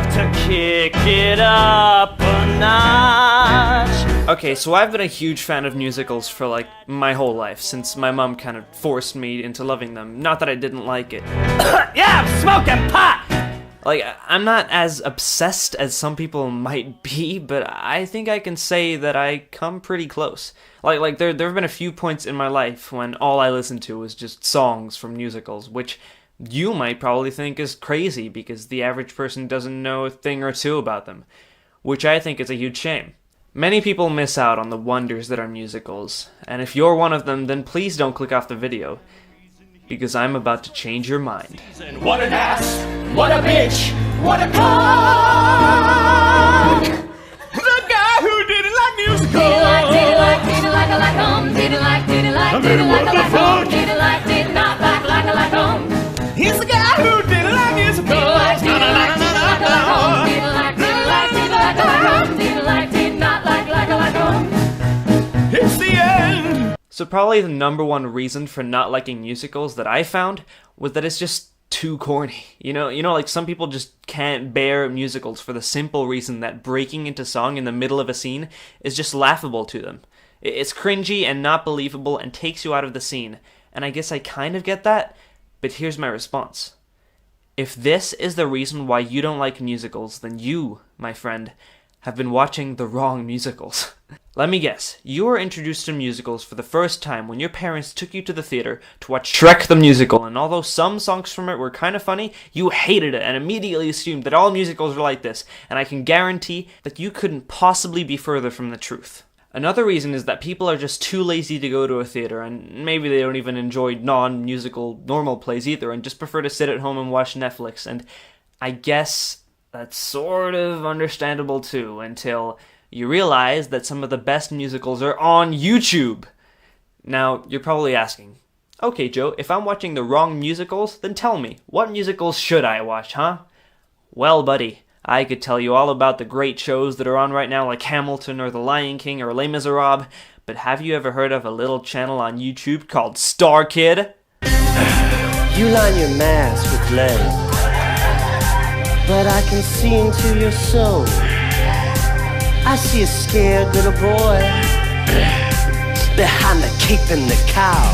love to kick it up a notch. Okay, so I've been a huge fan of musicals for like my whole life, since my mom kind of forced me into loving them. Not that I didn't like it. Yeah, I'm smoking pot! Like, I'm not as obsessed as some people might be, but I think I can say that I come pretty close. Like there have been a few points in my life when all I listened to was just songs from musicals, which you might probably think is crazy because the average person doesn't know a thing or two about them, which I think is a huge shame. Many people miss out on the wonders that are musicals, and if you're one of them, then please don't click off the video, because I'm about to change your mind. What an ass! What a bitch! What a cock! The guy who didn't like musicals! Didn't like, didn't like, didn't like, didn't like, didn't like, didn't like, didn't like, did not like, he's the guy who didn't like musicals! Didn't like, didn't like, didn't like, didn't like, didn't like, didn't like, did not like, it's the end! So probably the number one reason for not liking musicals that I found was that it's just too corny. You know, like some people just can't bear musicals for the simple reason that breaking into song in the middle of a scene is just laughable to them. It's cringy and not believable and takes you out of the scene. And I guess I kind of get that, but here's my response. If this is the reason why you don't like musicals, then you, my friend, have been watching the wrong musicals. Let me guess, you were introduced to musicals for the first time when your parents took you to the theater to watch Shrek the Musical, and although some songs from it were kind of funny, you hated it and immediately assumed that all musicals were like this, and I can guarantee that you couldn't possibly be further from the truth. Another reason is that people are just too lazy to go to a theater, and maybe they don't even enjoy non-musical normal plays either, and just prefer to sit at home and watch Netflix, and I guess that's sort of understandable too, until you realize that some of the best musicals are on YouTube. Now, you're probably asking, okay Joe, if I'm watching the wrong musicals, then tell me, what musicals should I watch, huh? Well buddy, I could tell you all about the great shows that are on right now like Hamilton or The Lion King or Les Miserables, but have you ever heard of a little channel on YouTube called STARKID? You line your mask with lead, but I can see into your soul. I see a scared little boy behind the cape and the cow.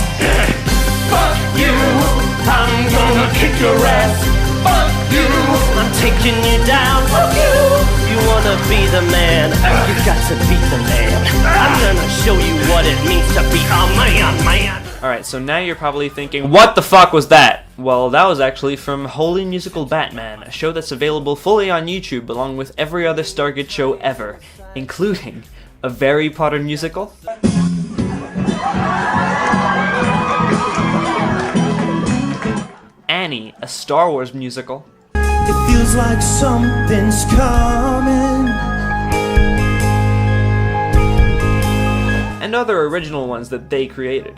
Fuck you! I'm gonna kick your ass! Fuck you! I'm taking you down. Fuck you! You wanna be the man? You got to beat the man. I'm gonna show you what it means to be a man. Alright, so now you're probably thinking, what the fuck was that? Well, that was actually from Holy Musical Batman, a show that's available fully on YouTube along with every other STARKID show ever, including a Harry Potter musical, Annie, a Star Wars musical, it feels like something's coming, and other original ones that they created.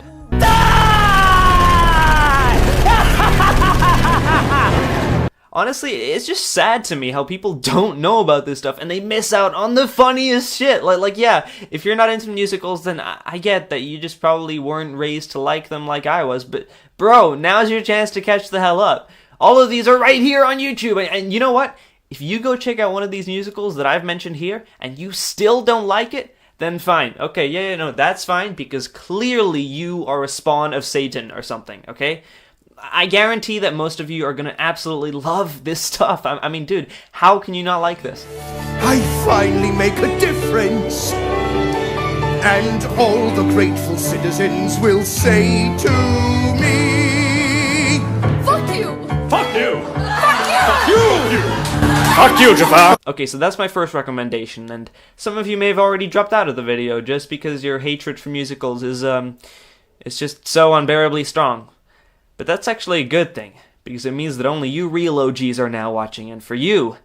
Honestly, it's just sad to me how people don't know about this stuff and they miss out on the funniest shit. Like yeah, if you're not into musicals, then I get that you just probably weren't raised to like them like I was, but bro, now's your chance to catch the hell up. All of these are right here on YouTube, and you know what? If you go check out one of these musicals that I've mentioned here, and you still don't like it, then fine. Okay, yeah, no, that's fine, because clearly you are a spawn of Satan or something, okay? I guarantee that most of you are gonna absolutely love this stuff. I mean, dude, how can you not like this? I finally make a difference, and all the grateful citizens will say to me, Fuck you! Fuck you! Fuck you! Fuck you! Fuck you, Jafar! Okay, so that's my first recommendation, and some of you may have already dropped out of the video just because your hatred for musicals is, it's just so unbearably strong. But that's actually a good thing, because it means that only you real OGs are now watching, and for you,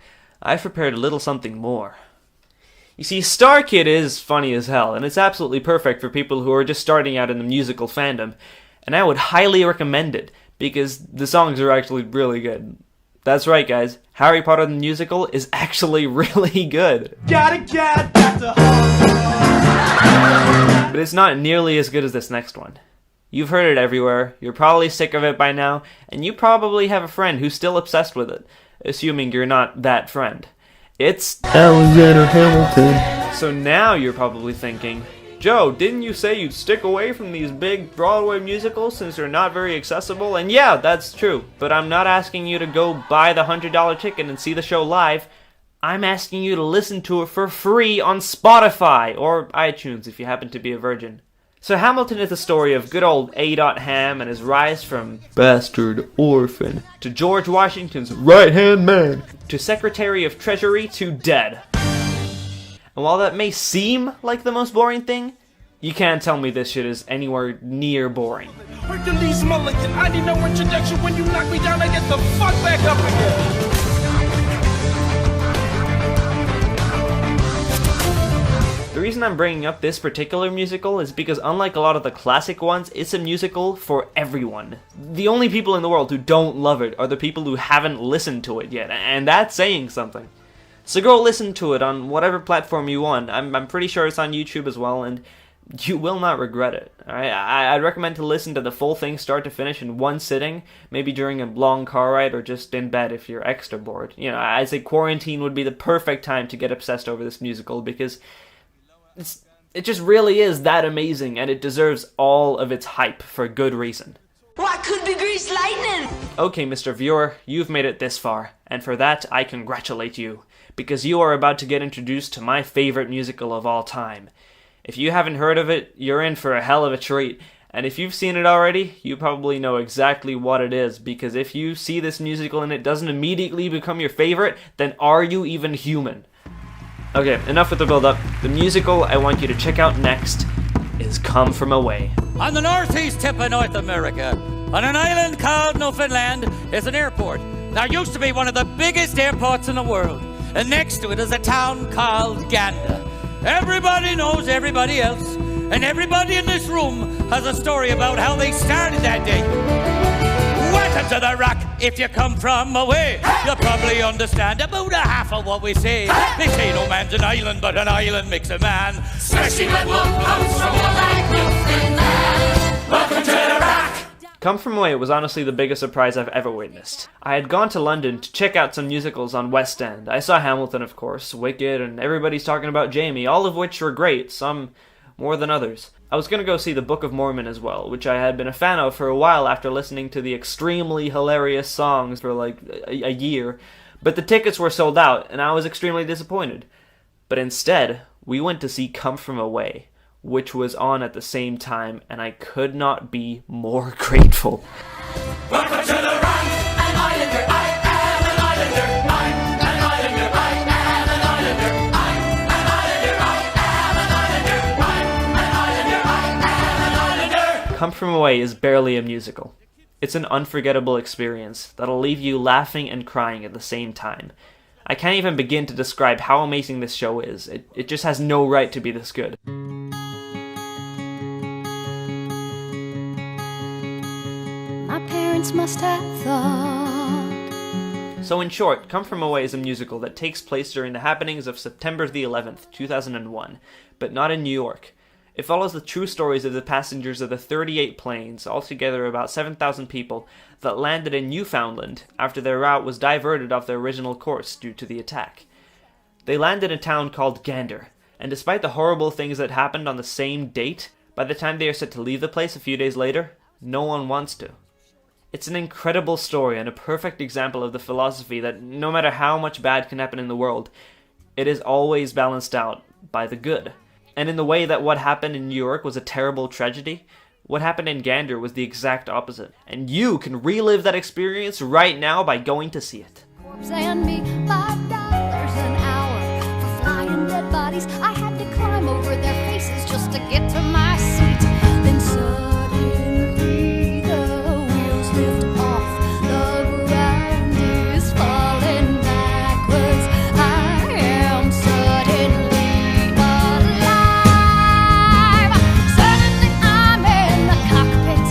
I've prepared a little something more. You see, STARKID is funny as hell, and it's absolutely perfect for people who are just starting out in the musical fandom, and I would highly recommend it, because the songs are actually really good. That's right, guys, Harry Potter the Musical is actually really good. gotta get back to home. But it's not nearly as good as this next one. You've heard it everywhere, you're probably sick of it by now, and you probably have a friend who's still obsessed with it, assuming you're not that friend. It's Alexander Hamilton. So now you're probably thinking, Joe, didn't you say you'd stick away from these big Broadway musicals since they're not very accessible? And yeah, that's true, but I'm not asking you to go buy the $100 ticket and see the show live. I'm asking you to listen to it for free on Spotify or iTunes if you happen to be a virgin. So Hamilton is the story of good old A. Ham and his rise from bastard orphan to George Washington's right-hand man to Secretary of Treasury to dead. And while that may seem like the most boring thing, you can't tell me this shit is anywhere near boring. Hercules Mulligan, I need no introduction. When you knock me down, I get the fuck back up again. The reason I'm bringing up this particular musical is because unlike a lot of the classic ones, it's a musical for everyone. The only people in the world who don't love it are the people who haven't listened to it yet, and that's saying something. So go listen to it on whatever platform you want. I'm pretty sure it's on YouTube as well, and you will not regret it. I'd recommend to listen to the full thing start to finish in one sitting, maybe during a long car ride or just in bed if you're extra bored. You know, I'd say quarantine would be the perfect time to get obsessed over this musical because it just really is that amazing, and it deserves all of its hype for good reason. What could be greased lightning? Okay, Mr. Viewer, you've made it this far, and for that I congratulate you, because you are about to get introduced to my favorite musical of all time. If you haven't heard of it, you're in for a hell of a treat, and if you've seen it already, you probably know exactly what it is, because if you see this musical and it doesn't immediately become your favorite, then are you even human? Okay, enough with the build-up. The musical I want you to check out next is Come From Away. On the northeast tip of North America, on an island called Newfoundland, is an airport. Now, it used to be one of the biggest airports in the world, and next to it is a town called Gander. Everybody knows everybody else, and everybody in this room has a story about how they started that day. Welcome to the rock. If you come from away, you'll probably understand about a half of what we say. They say no man's an island, but an island makes a man. Especially when one comes from one like Newfoundland. Welcome to the rock. Come From Away was honestly the biggest surprise I've ever witnessed. I had gone to London to check out some musicals on West End. I saw Hamilton, of course, Wicked, and Everybody's Talking About Jamie, all of which were great, some more than others. I was going to go see The Book of Mormon as well, which I had been a fan of for a while after listening to the extremely hilarious songs for like a year, but the tickets were sold out, and I was extremely disappointed. But instead, we went to see Come From Away, which was on at the same time, and I could not be more grateful. Welcome to the rock. An islander, I am an islander. I'm an islander, I am an islander. I'm an islander, I am an islander. I'm an islander, I am an islander. Come From Away is barely a musical. It's an unforgettable experience that'll leave you laughing and crying at the same time. I can't even begin to describe how amazing this show is. It just has no right to be this good. My parents must have thought. So in short, Come From Away is a musical that takes place during the happenings of September the 11th, 2001, but not in New York. It follows the true stories of the passengers of the 38 planes, altogether about 7,000 people, that landed in Newfoundland after their route was diverted off their original course due to the attack. They landed in a town called Gander, and despite the horrible things that happened on the same date, by the time they are set to leave the place a few days later, no one wants to. It's an incredible story and a perfect example of the philosophy that no matter how much bad can happen in the world, it is always balanced out by the good. And in the way that what happened in New York was a terrible tragedy, what happened in Gander was the exact opposite. And you can relive that experience right now by going to see it. Corpse and me, $5 an hour for flying dead bodies. I had to climb over their faces just to get to my seat. Then suddenly the wheels lift off. The ground is falling backwards. I am suddenly alive. Suddenly I'm in the cockpit.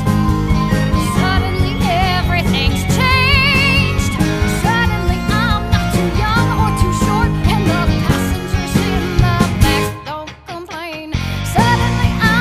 Suddenly everything's changed. Suddenly I'm not too young or too short, and the passengers in the back don't complain. Suddenly I'm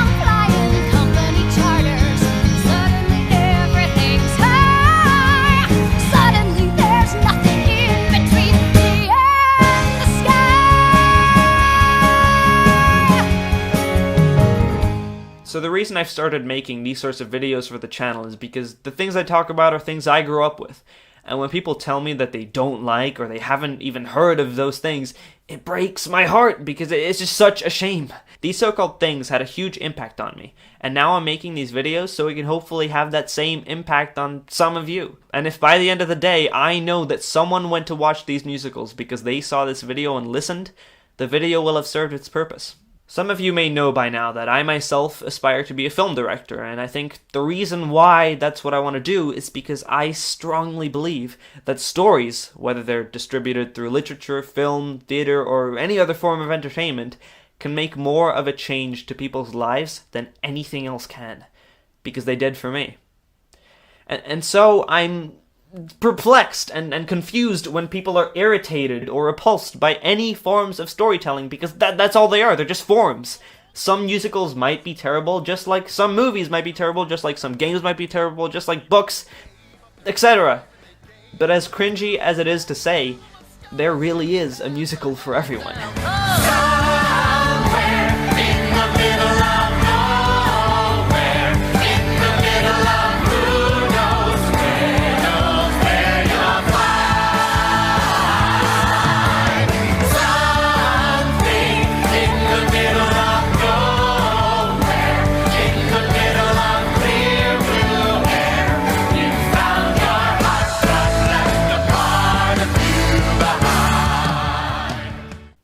So the reason I've started making these sorts of videos for the channel is because the things I talk about are things I grew up with. And when people tell me that they don't like or they haven't even heard of those things, it breaks my heart because it's just such a shame. These so-called things had a huge impact on me, and now I'm making these videos so we can hopefully have that same impact on some of you. And if by the end of the day I know that someone went to watch these musicals because they saw this video and listened, the video will have served its purpose. Some of you may know by now that I myself aspire to be a film director, and I think the reason why that's what I want to do is because I strongly believe that stories, whether they're distributed through literature, film, theater, or any other form of entertainment, can make more of a change to people's lives than anything else can, because they did for me. And so I'm perplexed and confused when people are irritated or repulsed by any forms of storytelling, because that's all they are. They're just forms. Some musicals might be terrible, just like some movies might be terrible, just like some games might be terrible, just like books, etc. But as cringy as it is to say, there really is a musical for everyone.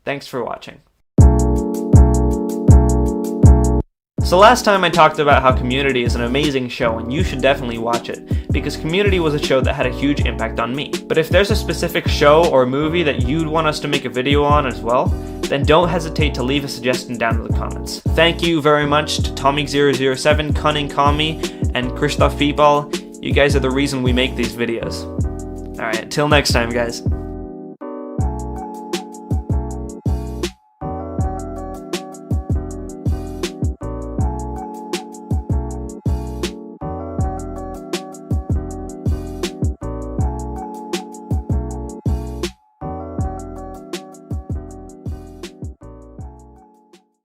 Thanks for watching. So last time I talked about how Community is an amazing show and you should definitely watch it, because Community was a show that had a huge impact on me. But if there's a specific show or movie that you'd want us to make a video on as well, then don't hesitate to leave a suggestion down in the comments. Thank you very much to Tomic007, Cunning Kami, and Christoph Feeball. You guys are the reason we make these videos. Alright, till next time guys.